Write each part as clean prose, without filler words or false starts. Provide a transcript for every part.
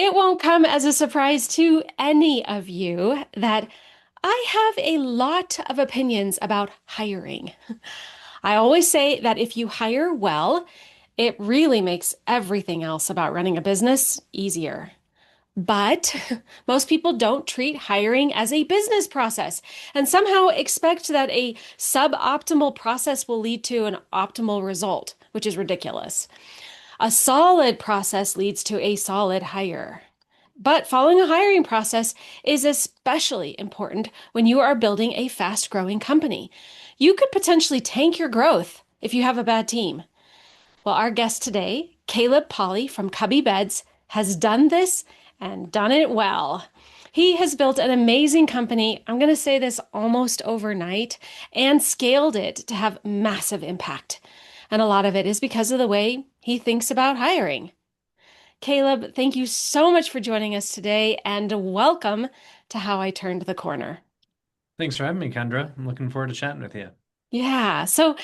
It won't come as a surprise to any of you that I have a lot of opinions about hiring. I always say that if you hire well, it really makes everything else about running a business easier. But most people don't treat hiring as a business process and somehow expect that a suboptimal process will lead to an optimal result, which is ridiculous. A solid process leads to a solid hire. But following a hiring process is especially important when you are building a fast growing company. You could potentially tank your growth if you have a bad team. Well, our guest today, Caleb Polley from Cubby Beds, has done this and done it well. He has built an amazing company, I'm going to say this almost overnight, and scaled it to have massive impact. And a lot of it is because of the way he thinks about hiring. Caleb, thank you so much for joining us today and welcome to How I Turned the Corner. Thanks for having me, Kendra. I'm looking forward to chatting with you. Yeah. So,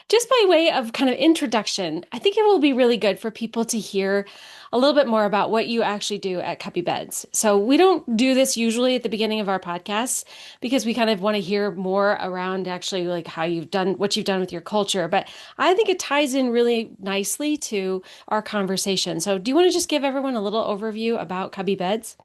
just by way of kind of introduction, I think it will be really good for people to hear a little bit more about what you actually do at Cuppy Beds. So, we don't do this usually at the beginning of our podcasts because we kind of want to hear more around actually like how you've done what you've done with your culture. But I think it ties in really nicely to our conversation. So, do you want to just give everyone a little overview about Cubby Beds?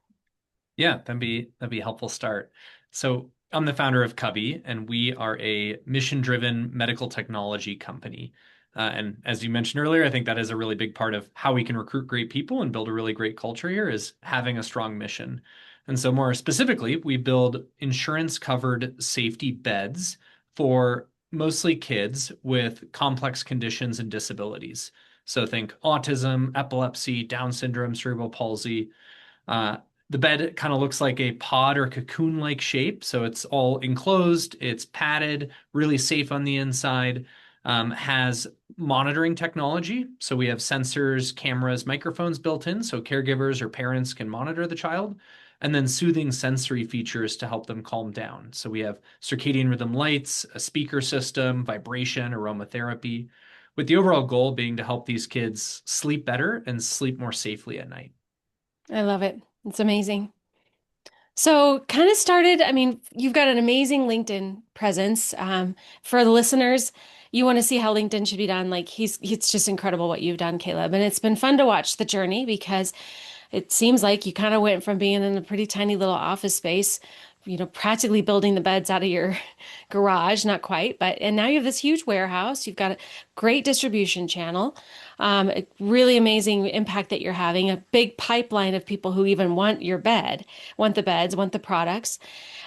Yeah, that'd be a helpful start. So I'm the founder of Cubby, and we are a mission-driven medical technology company. And as you mentioned earlier, I think that is a really big part of how we can recruit great people and build a really great culture here is having a strong mission. And so more specifically, we build insurance-covered safety beds for mostly kids with complex conditions and disabilities. So think autism, epilepsy, Down syndrome, cerebral palsy. Uh, the bed kind of looks like a pod or cocoon-like shape, so it's all enclosed, it's padded, really safe on the inside, has monitoring technology. So we have sensors, cameras, microphones built in, so caregivers or parents can monitor the child, and then soothing sensory features to help them calm down. So we have circadian rhythm lights, a speaker system, vibration, aromatherapy, with the overall goal being to help these kids sleep better and sleep more safely at night. I love it. It's amazing. So, kind of started, I mean, you've got an amazing LinkedIn presence. For the listeners, you want to see how LinkedIn should be done. It's just incredible what you've done, Caleb. And it's been fun to watch the journey because it seems like you kind of went from being in a pretty tiny little office space, practically building the beds out of your garage, not quite, but and now you have this huge warehouse. You've got a great distribution channel, a really amazing impact that you're having, a big pipeline of people who even want your bed, want the beds, want the products.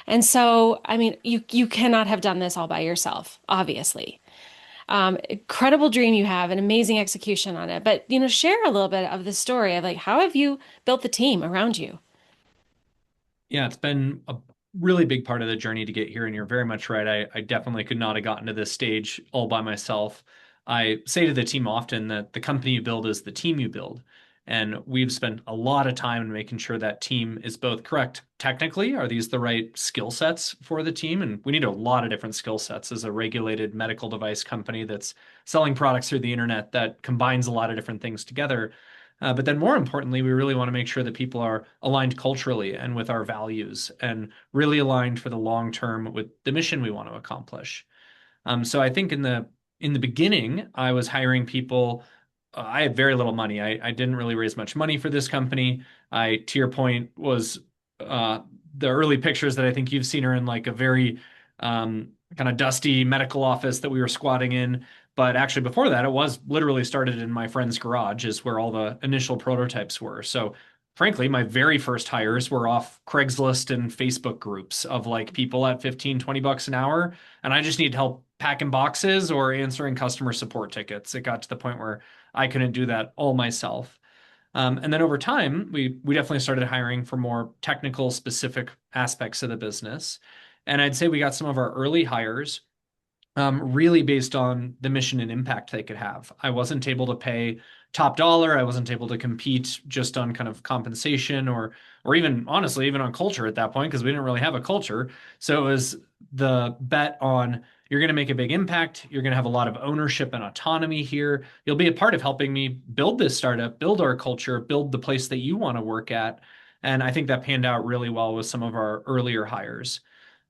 And so, I mean, you cannot have done this all by yourself, obviously. Incredible dream you have, an amazing execution on it. But, share a little bit of the story of like how have you built the team around you? Yeah, it's been a really big part of the journey to get here, and you're very much right. I definitely could not have gotten to this stage all by myself. I say to the team often that the company you build is the team you build. And we've spent a lot of time in making sure that team is both correct technically. Are these the right skill sets for the team? And we need a lot of different skill sets as a regulated medical device company that's selling products through the internet that combines a lot of different things together. But then more importantly, we really want to make sure that people are aligned culturally and with our values and really aligned for the long term with the mission we want to accomplish. So I think in the beginning, I was hiring people. I had very little money. I didn't really raise much money for this company. To your point, was the early pictures that I think you've seen are in like a very kind of dusty medical office that we were squatting in. But actually, before that, it was literally started in my friend's garage, is where all the initial prototypes were. So, frankly, my very first hires were off Craigslist and Facebook groups of like people at 15, $20 an hour. And I just need help packing boxes or answering customer support tickets. It got to the point where I couldn't do that all myself. And then over time, we definitely started hiring for more technical, specific aspects of the business. And I'd say we got some of our early hires really based on the mission and impact they could have. I wasn't able to pay top dollar. I wasn't able to compete just on kind of compensation or even honestly even on culture at that point because we didn't really have a culture. So it was the bet on you're going to make a big impact. You're going to have a lot of ownership and autonomy here. You'll be a part of helping me build this startup, build our culture, build the place that you want to work at. And I think that panned out really well with some of our earlier hires.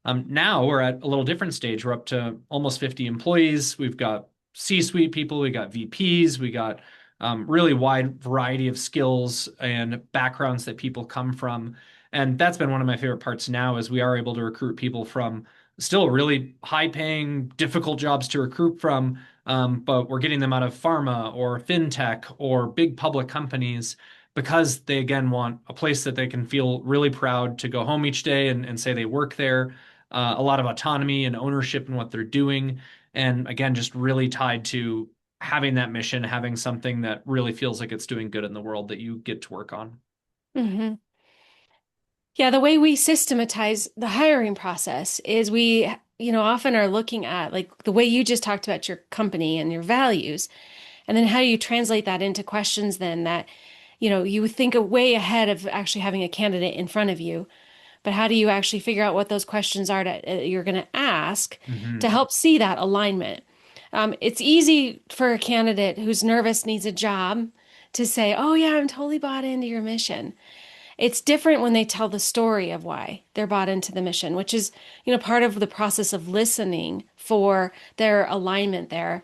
Now we're at a little different stage. We're up to almost 50 employees. We've got C-suite people, we got VPs, we got really wide variety of skills and backgrounds that people come from. And that's been one of my favorite parts now is we are able to recruit people from still really high paying, difficult jobs to recruit from, but we're getting them out of pharma or fintech or big public companies because they again want a place that they can feel really proud to go home each day and say they work there, a lot of autonomy and ownership in what they're doing. And again, just really tied to having that mission, having something that really feels like it's doing good in the world that you get to work on. Hmm. Yeah, the way we systematize the hiring process is we, often are looking at like the way you just talked about your company and your values, and then how you translate that into questions then that, you would think way ahead of actually having a candidate in front of you. But how do you actually figure out what those questions are that you're going to ask to Hmm. help see that alignment? It's easy for a candidate who's nervous, needs a job, to say, "Oh, yeah, I'm totally bought into your mission." It's different when they tell the story of why they're bought into the mission, which is, part of the process of listening for their alignment there.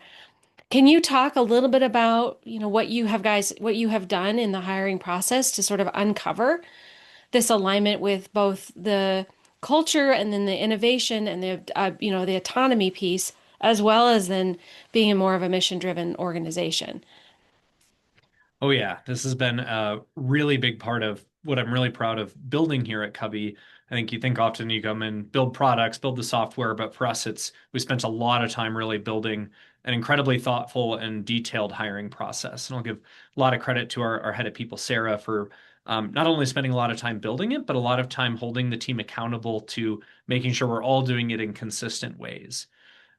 Can you talk a little bit about, what you have done in the hiring process to sort of uncover this alignment with both the culture and then the innovation and the autonomy piece, as well as then being more of a mission-driven organization? Oh yeah, this has been a really big part of what I'm really proud of building here at Cubby. I think you think often you come and build products, build the software, but for us, it's we spent a lot of time really building an incredibly thoughtful and detailed hiring process. And I'll give a lot of credit to our head of people, Sarah, for not only spending a lot of time building it, but a lot of time holding the team accountable to making sure we're all doing it in consistent ways.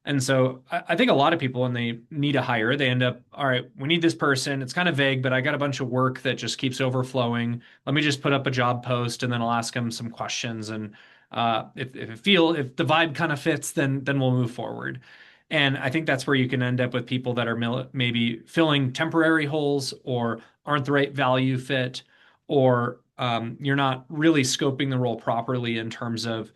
And so I think a lot of people, when they need a hire, they end up, all right, we need this person. It's kind of vague, but I got a bunch of work that just keeps overflowing. Let me just put up a job post and then I'll ask them some questions. And if the vibe kind of fits, then we'll move forward. And I think that's where you can end up with people that are maybe filling temporary holes or aren't the right value fit, or you're not really scoping the role properly in terms of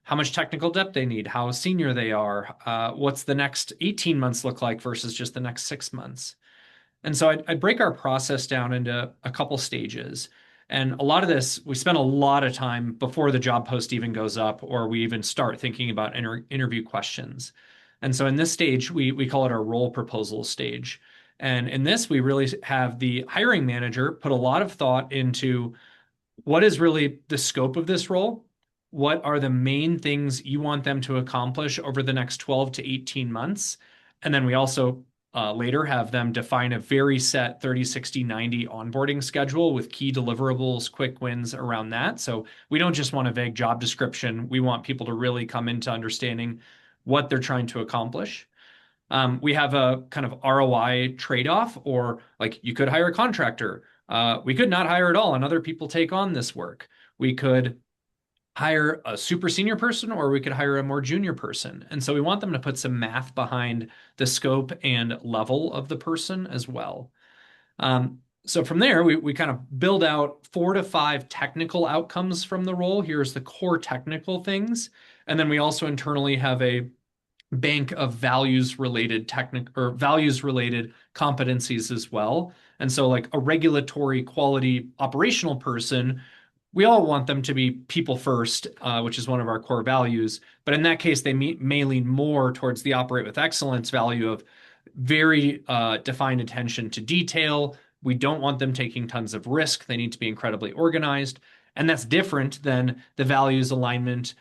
how much technical depth they need, how senior they are, what's the next 18 months look like versus just the next 6 months. And so I'd break our process down into a couple stages. And a lot of this, we spend a lot of time before the job post even goes up, or we even start thinking about interview questions. And so in this stage, we call it our role proposal stage. And in this, we really have the hiring manager put a lot of thought into what is really the scope of this role? What are the main things you want them to accomplish over the next 12 to 18 months? And then we also later have them define a very set 30, 60, 90 onboarding schedule with key deliverables, quick wins around that. So we don't just want a vague job description. We want people to really come into understanding what they're trying to accomplish. We have a kind of ROI trade-off, or like you could hire a contractor. We could not hire at all, and other people take on this work. We could hire a super senior person, or we could hire a more junior person. And so we want them to put some math behind the scope and level of the person as well. So from there, we kind of build out 4 to 5 technical outcomes from the role. Here's the core technical things. And then we also internally have a bank of values related values related competencies as well. And so like a regulatory quality operational person, we all want them to be people first, which is one of our core values. But in that case, they may lean more towards the operate with excellence value of very defined attention to detail. We don't want them taking tons of risk. They need to be incredibly organized. And that's different than the values alignment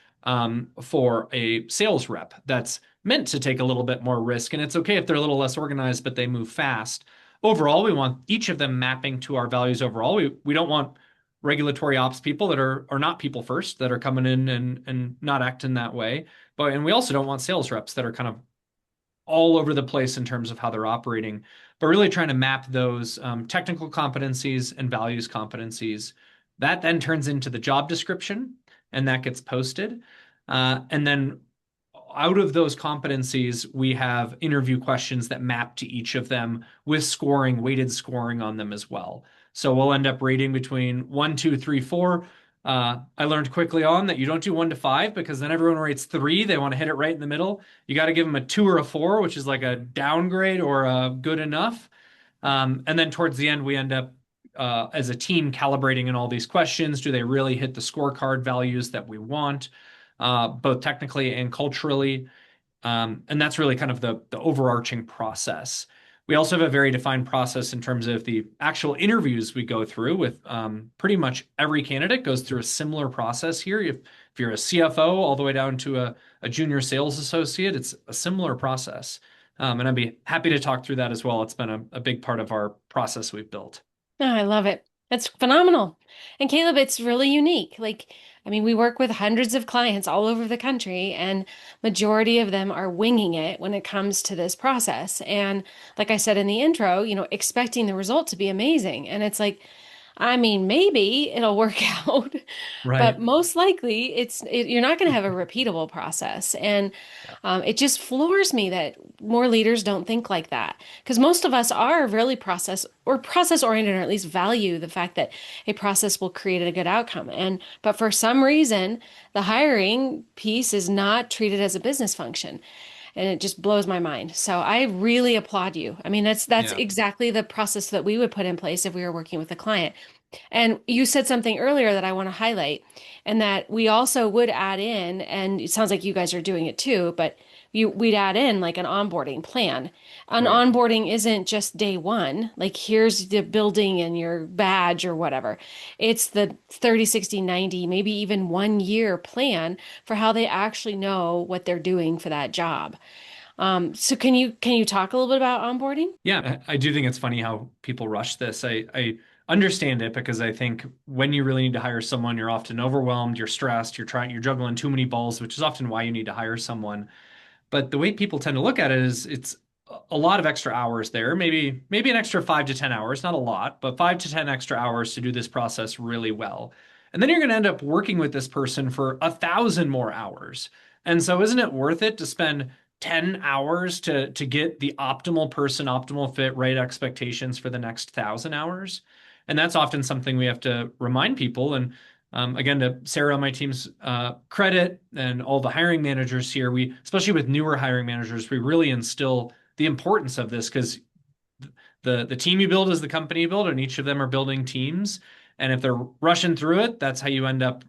for a sales rep that's meant to take a little bit more risk. And it's okay if they're a little less organized, but they move fast. Overall, we want each of them mapping to our values overall. We don't want regulatory ops people that are not people first, that are coming in and not acting that way. And we also don't want sales reps that are kind of all over the place in terms of how they're operating, but really trying to map those technical competencies and values competencies. That then turns into the job description and that gets posted. And then out of those competencies, we have interview questions that map to each of them with scoring, weighted scoring on them as well. So we'll end up rating between one, two, three, four. I learned quickly on that you don't do 1 to 5 because then everyone rates 3. They want to hit it right in the middle. You got to give them a 2 or a 4, which is like a downgrade or a good enough. And then towards the end, we end up as a team calibrating in all these questions. Do they really hit the scorecard values that we want, both technically and culturally? And that's really kind of the overarching process. We also have a very defined process in terms of the actual interviews we go through with pretty much every candidate goes through a similar process here. If you're a CFO all the way down to a junior sales associate, it's a similar process. And I'd be happy to talk through that as well. It's been a big part of our process we've built. Oh, I love it. It's phenomenal. And Caleb, it's really unique. Like, I mean, we work with hundreds of clients all over the country, and majority of them are winging it when it comes to this process. And like I said in the intro, expecting the result to be amazing. And it's like, I mean, maybe it'll work out, but Right. most likely you're not going to have a repeatable process. And Yeah. it just floors me that more leaders don't think like that. Because most of us are really process oriented, or at least value the fact that a process will create a good outcome. But for some reason, the hiring piece is not treated as a business function. And it just blows my mind. So I really applaud you. I mean, that's Yeah. exactly the process that we would put in place if we were working with a client. And you said something earlier that I want to highlight, and that we also would add in, and it sounds like you guys are doing it too, but we'd add in like an onboarding plan. An Oh, yeah. onboarding isn't just day one, like here's the building and your badge or whatever. It's the 30, 60, 90, maybe even 1 year plan for how they actually know what they're doing for that job. So can you talk a little bit about onboarding? Yeah, I do think it's funny how people rush this. I understand it because I think when you really need to hire someone, you're often overwhelmed, you're stressed, you're juggling too many balls, which is often why you need to hire someone. But the way people tend to look at it is it's a lot of extra hours there, maybe an extra 5 to 10 hours, not a lot, but 5 to 10 extra hours to do this process really well. And then you're going to end up working with this person for 1,000 more hours. And so isn't it worth it to spend 10 hours to get the optimal person, optimal fit, right expectations for the next 1,000 hours? And that's often something we have to remind people. And again, to Sarah, my team's credit, and all the hiring managers here, especially with newer hiring managers, we really instill the importance of this because the team you build is the company you build, and each of them are building teams. And if they're rushing through it, that's how you end up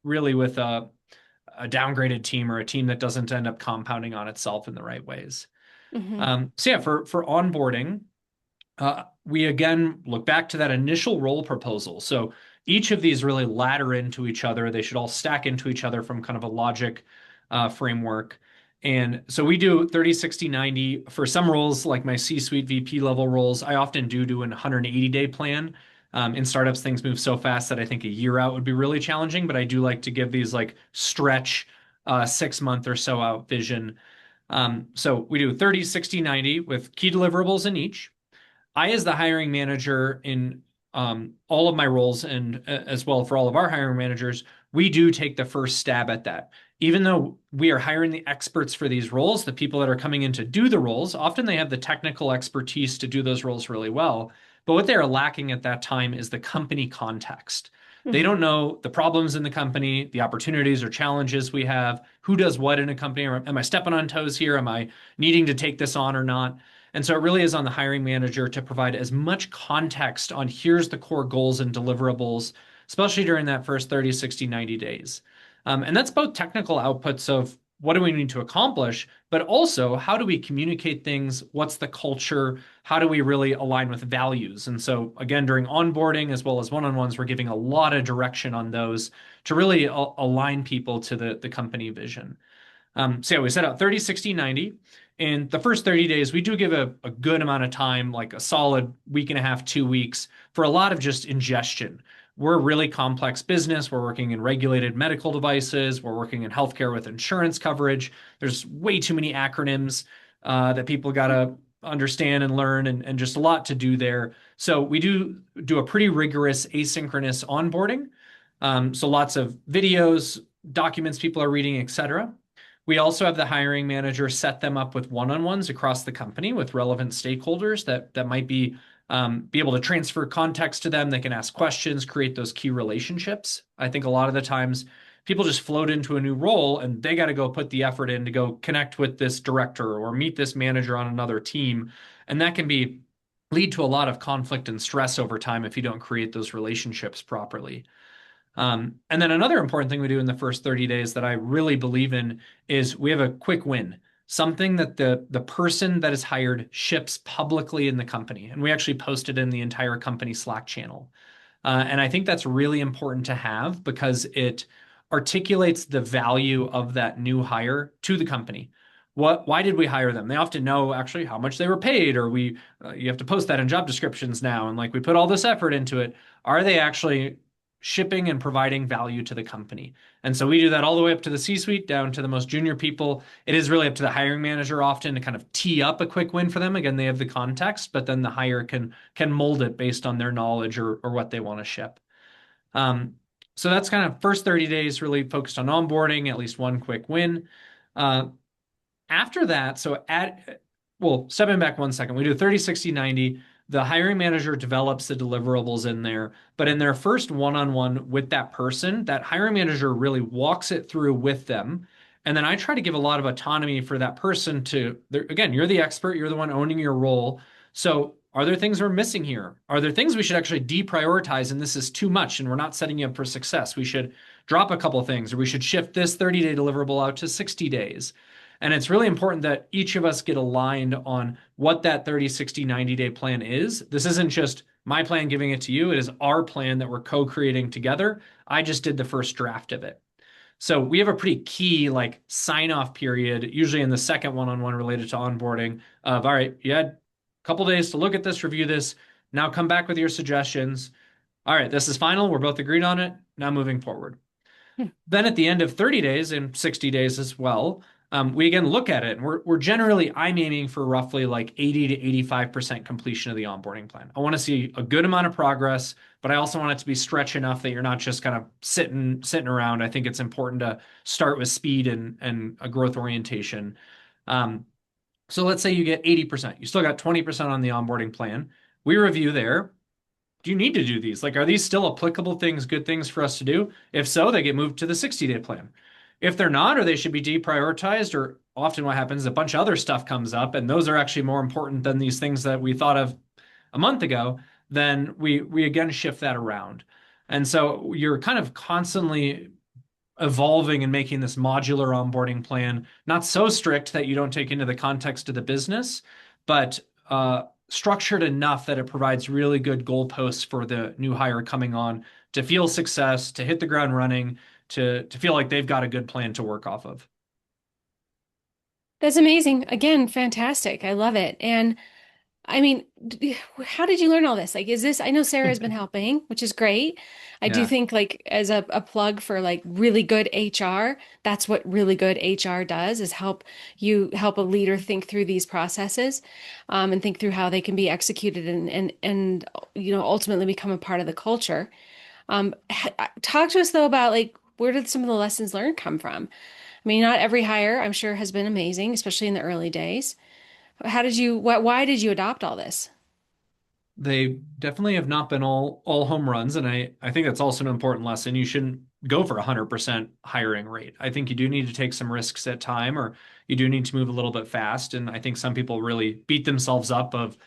really with a downgraded team or a team that doesn't end up compounding on itself in the right ways. Hmm. So yeah, for onboarding, we again look back to that initial role proposal. So each of these really ladder into each other. They should all stack into each other from kind of a logic framework. And so we do 30, 60, 90 for some roles, like my C-suite VP level roles. I often do an 180-day plan. In startups, things move so fast that I think a year out would be really challenging, but I do like to give these like stretch 6 month or so out vision. So we do 30, 60, 90 with key deliverables in each. I, as the hiring manager in all of my roles, and as well for all of our hiring managers, we do take the first stab at that. Even though we are hiring the experts for these roles, the people that are coming in to do the roles, often they have the technical expertise to do those roles really well. But what they are lacking at that time is the company context. They Hmm. don't know the problems in the company, the opportunities or challenges we have, who does what in a company. Or am I stepping on toes here? Am I needing to take this on or not? And so it really is on the hiring manager to provide as much context on here's the core goals and deliverables, especially during that first 30, 60, 90 days. And that's both technical outputs of what do we need to accomplish, but also how do we communicate things? What's the culture? How do we really align with values? And so, again, during onboarding as well as one-on-ones, we're giving a lot of direction on those to really align people to the company vision. So yeah, we set out 30, 60, 90. In the first 30 days, we do give a good amount of time, like a solid week and a half, 2 weeks, for a lot of just ingestion. We're a really complex business. We're working in regulated medical devices. We're working in healthcare with insurance coverage. There's way too many acronyms that people got to understand and learn, and just a lot to do there. So we do a pretty rigorous asynchronous onboarding. So lots of videos, documents people are reading, etc. We also have the hiring manager set them up with one-on-ones across the company with relevant stakeholders that might be able to transfer context to them. They can ask questions, create those key relationships. I think a lot of the times people just float into a new role and they got to go put the effort in to go connect with this director or meet this manager on another team. And that can be lead to a lot of conflict and stress over time if you don't create those relationships properly. And then another important thing we do in the first 30 days that I really believe in is we have a quick win, something that the person that is hired ships publicly in the company. And we actually post it in the entire company Slack channel. And I think that's really important to have because it articulates the value of that new hire to the company. Why did we hire them? They often know actually how much they were paid, or you have to post that in job descriptions now. And like we put all this effort into it. Are they actually shipping and providing value to the company? And so we do that all the way up to the C-suite, down to the most junior people. It is really up to the hiring manager often to kind of tee up a quick win for them. Again, they have the context, but then the hire can mold it based on their knowledge or what they want to ship. Um, so that's kind of first 30 days really focused on onboarding, at least one quick win. Uh, After that, well, stepping back 1 second, we do 30, 60, 90. The hiring manager develops the deliverables in there, but in their first one-on-one with that person, that hiring manager really walks it through with them. And then I try to give a lot of autonomy for that person again, you're the expert, you're the one owning your role. So are there things we're missing here? Are there things we should actually deprioritize and this is too much and we're not setting you up for success? We should drop a couple of things, or we should shift this 30-day deliverable out to 60 days. And it's really important that each of us get aligned on what that 30, 60, 90-day plan is. This isn't just my plan giving it to you. It is our plan that we're co-creating together. I just did the first draft of it. So we have a pretty key like sign off period, usually in the second one-on-one related to onboarding of, all right, you had a couple days to look at this, review this. Now come back with your suggestions. All right, this is final. We're both agreed on it. Now moving forward. Hmm. Then at the end of 30 days and 60 days as well, we again look at it and we're generally, I'm aiming for roughly like 80 to 85% completion of the onboarding plan. I want to see a good amount of progress, but I also want it to be stretch enough that you're not just kind of sitting around. I think it's important to start with speed and a growth orientation. Um, so let's say you get 80%, you still got 20% on the onboarding plan. We review there. Do you need to do these? Like, are these still applicable things, good things for us to do? If so, they get moved to the 60-day plan. If they're not, or they should be deprioritized, or often what happens is a bunch of other stuff comes up, and those are actually more important than these things that we thought of a month ago, then we again shift that around. And so you're kind of constantly evolving and making this modular onboarding plan, not so strict that you don't take into the context of the business, but structured enough that it provides really good goalposts for the new hire coming on to feel success, to hit the ground running, to feel like they've got a good plan to work off of. That's amazing. Again, fantastic. I love it. And I mean, how did you learn all this? Like, is this, I know Sarah has been helping, which is great. I do Yeah. think like as a plug for like really good HR, that's what really good HR does is help a leader think through these processes, and think through how they can be executed and ultimately become a part of the culture. Talk to us though about like where did some of the lessons learned come from? I mean, not every hire, I'm sure, has been amazing, especially in the early days. Why did you adopt all this? They definitely have not been all home runs, and I think that's also an important lesson. You shouldn't go for 100% hiring rate. I think you do need to take some risks at time, or you do need to move a little bit fast. And I think some people really beat themselves up of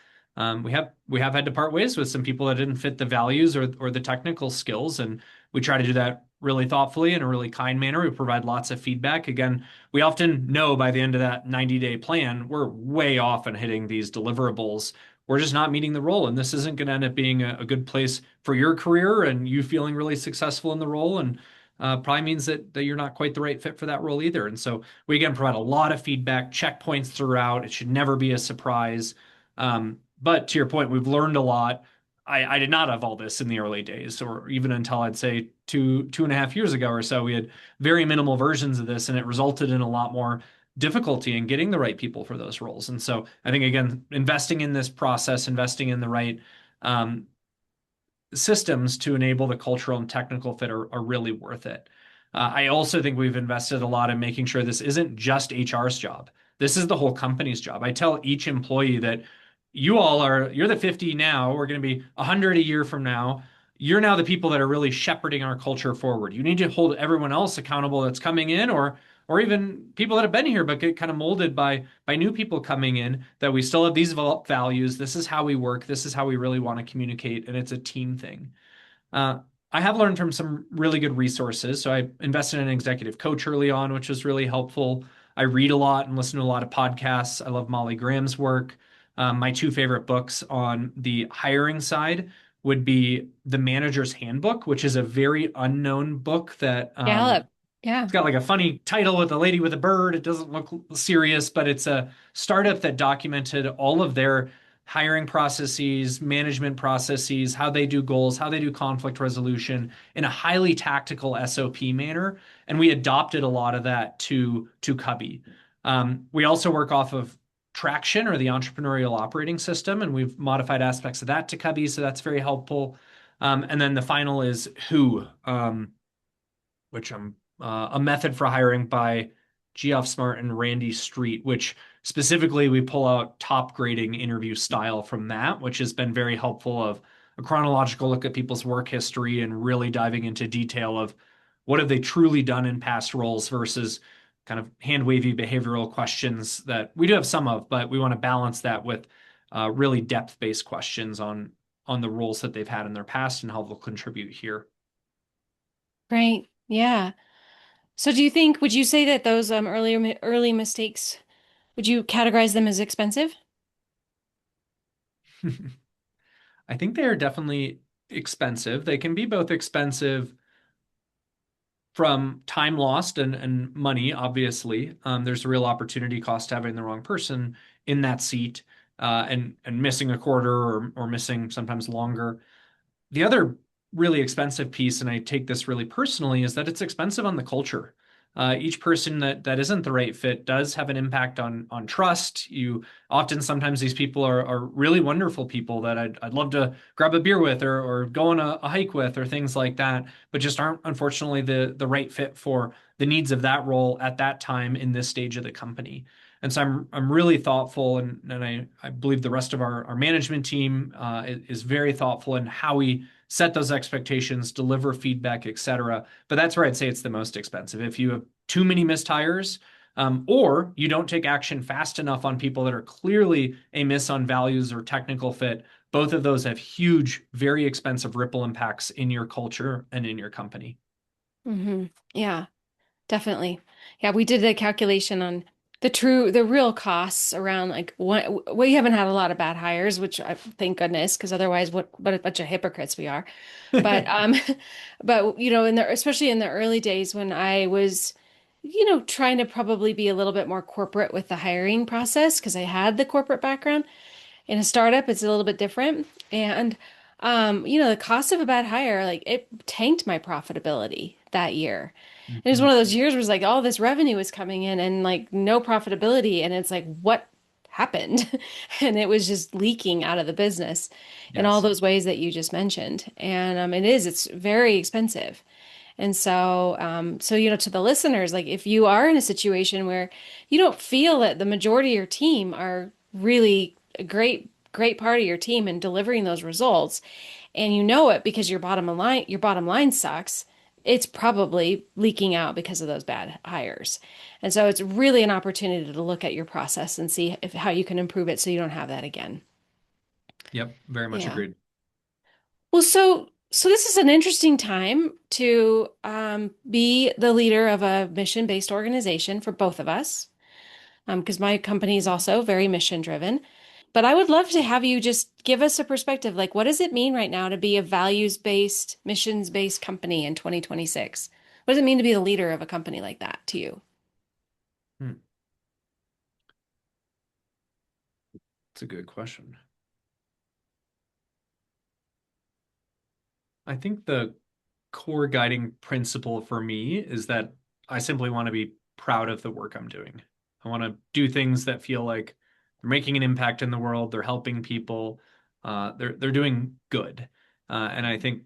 we have had to part ways with some people that didn't fit the values or the technical skills, and we try to do that really thoughtfully in a really kind manner. We provide lots of feedback. Again, we often know by the end of that 90-day plan, we're way off in hitting these deliverables. We're just not meeting the role. And this isn't going to end up being a good place for your career and you feeling really successful in the role. And probably means that you're not quite the right fit for that role either. And so we again provide a lot of feedback, checkpoints throughout. It should never be a surprise. But to your point, we've learned a lot. I did not have all this in the early days, or even until I'd say 2.5 years ago or so. We had very minimal versions of this, and it resulted in a lot more difficulty in getting the right people for those roles. And so I think, again, investing in this process, investing in the right um, systems to enable the cultural and technical fit are really worth it. I also think we've invested a lot in making sure this isn't just HR's job. This is the whole company's job. I tell each employee that you're the 50 now, we're going to be 100 a year from now. You're now the people that are really shepherding our culture forward. You need to hold everyone else accountable that's coming in, or even people that have been here but get kind of molded by new people coming in, that we still have these values. This is how we work. This is how we really want to communicate, and it's a team thing. Uh, I have learned from some really good resources. So I invested in an executive coach early on, which was really helpful. I read a lot and listen to a lot of podcasts. I love Molly Graham's work. My two favorite books on the hiring side would be The Manager's Handbook, which is a very unknown book that Gallup. Yeah. it's got like a funny title with a lady with a bird. It doesn't look serious, but it's a startup that documented all of their hiring processes, management processes, how they do goals, how they do conflict resolution in a highly tactical SOP manner. And we adopted a lot of that to Cubby. We also work off of Traction, or the entrepreneurial operating system, and we've modified aspects of that to Cubby, so that's very helpful. And then the final is Who, which I'm a method for hiring by Geoff Smart and Randy Street, which specifically we pull out top grading interview style from that, which has been very helpful of a chronological look at people's work history and really diving into detail of what have they truly done in past roles versus kind of hand wavy behavioral questions that we do have some of, but we want to balance that with really depth based questions on the roles that they've had in their past and how they'll contribute here. Right. Yeah. So do you think, would you say that those early mistakes, would you categorize them as expensive? I think they are definitely expensive. They can be both expensive from time lost and money, obviously. There's a real opportunity cost to having the wrong person in that seat, and missing a quarter, or missing sometimes longer. The other really expensive piece, and I take this really personally, is that it's expensive on the culture. Each person that isn't the right fit does have an impact on trust. You often, sometimes these people are really wonderful people that I'd love to grab a beer with, or go on a hike with, or things like that, but just aren't, unfortunately, the right fit for the needs of that role at that time in this stage of the company. And so I'm really thoughtful, and I believe the rest of our management team is very thoughtful in how we set those expectations, deliver feedback, etc. But that's where I'd say it's the most expensive. If you have too many missed hires, or you don't take action fast enough on people that are clearly a miss on values or technical fit, both of those have huge, very expensive ripple impacts in your culture and in your company. Yeah. Definitely. Yeah, we did a calculation on the real costs around like what we haven't had a lot of bad hires, which I thank goodness, because otherwise what a bunch of hypocrites we are. But but in especially in the early days when I was, trying to probably be a little bit more corporate with the hiring process because I had the corporate background. In a startup, it's a little bit different. And the cost of a bad hire, like it tanked my profitability that year. It was Mhm. one of those years where it's like all this revenue was coming in and like no profitability. And it's like, what happened? And it was just leaking out of the business in all Yes. those ways that you just mentioned. And it's very expensive. And so to the listeners, like if you are in a situation where you don't feel that the majority of your team are really a great part of your team in delivering those results, and you know it because your bottom line sucks, it's probably leaking out because of those bad hires. And so it's really an opportunity to look at your process and see if how you can improve it so you don't have that again. Yep, very much Yeah. agreed. Well, so this is an interesting time to be the leader of a mission-based organization for both of us, because my company is also very mission-driven. But I would love to have you just give us a perspective, like what does it mean right now to be a values-based, missions-based company in 2026? What does it mean to be the leader of a company like that to you? Hmm, That's a good question. I think the core guiding principle for me is that I simply want to be proud of the work I'm doing. I want to do things that feel like they're making an impact in the world, they're helping people, they're doing good. And I think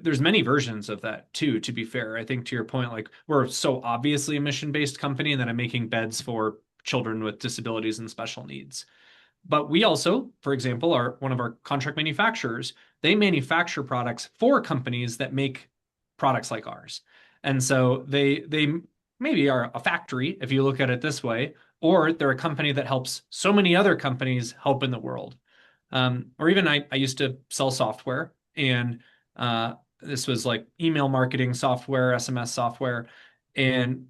there's many versions of that too, to be fair. I think to your point, like we're so obviously a mission-based company and that I'm making beds for children with disabilities and special needs. But we also, for example, are one of our contract manufacturers. They manufacture products for companies that make products like ours. And so they maybe are a factory, if you look at it this way, or they're a company that helps so many other companies help in the world. Or even I used to sell software, and this was like email marketing software, SMS software. And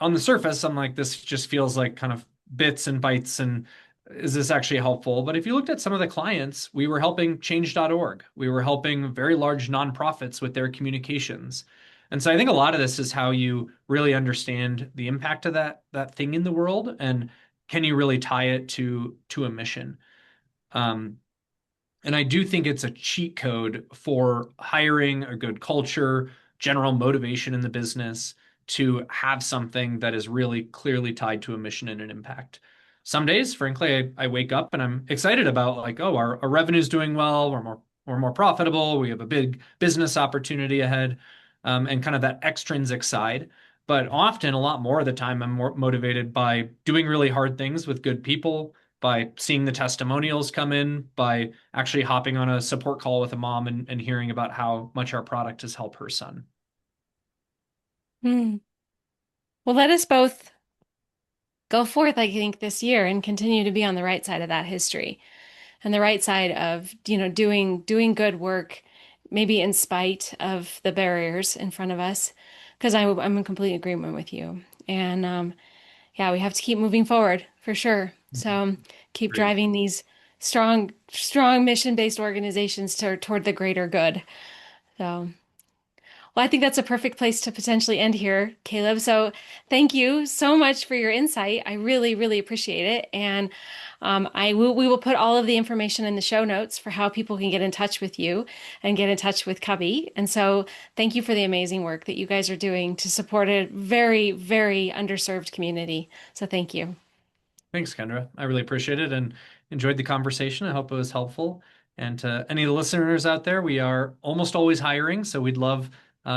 on the surface, I'm like, this just feels like kind of bits and bytes, and is this actually helpful? But if you looked at some of the clients, we were helping change.org. We were helping very large nonprofits with their communications. And so I think a lot of this is how you really understand the impact of that thing in the world, and can you really tie it to a mission? Um, and I do think it's a cheat code for hiring a good culture, general motivation in the business to have something that is really clearly tied to a mission and an impact. Some days, frankly, I wake up and I'm excited about like, oh, our revenue's doing well, we're more profitable, we have a big business opportunity ahead, and kind of that extrinsic side. But often, a lot more of the time, I'm more motivated by doing really hard things with good people, by seeing the testimonials come in, by actually hopping on a support call with a mom and hearing about how much our product has helped her son. Hmm. Well, let us both go forth, I think, this year and continue to be on the right side of that history and the right side of, doing good work, maybe in spite of the barriers in front of us, because I'm in complete agreement with you. And yeah, we have to keep moving forward for sure. So keep Agreed. driving these strong mission-based organizations toward the greater good. So. Well, I think that's a perfect place to potentially end here, Caleb. So thank you so much for your insight. I really, really appreciate it. And we will put all of the information in the show notes for how people can get in touch with you and get in touch with Cubby. And so thank you for the amazing work that you guys are doing to support a very, very underserved community. So thank you. Thanks, Kendra. I really appreciate it and enjoyed the conversation. I hope it was helpful. And to any of the listeners out there, we are almost always hiring, so we'd love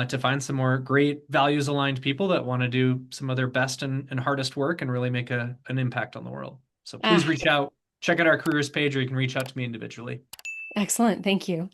to find some more great values aligned people that want to do some of their best and hardest work and really make an impact on the world. So please Ah, reach out, check out our careers page, or you can reach out to me individually. excellent. Thank you.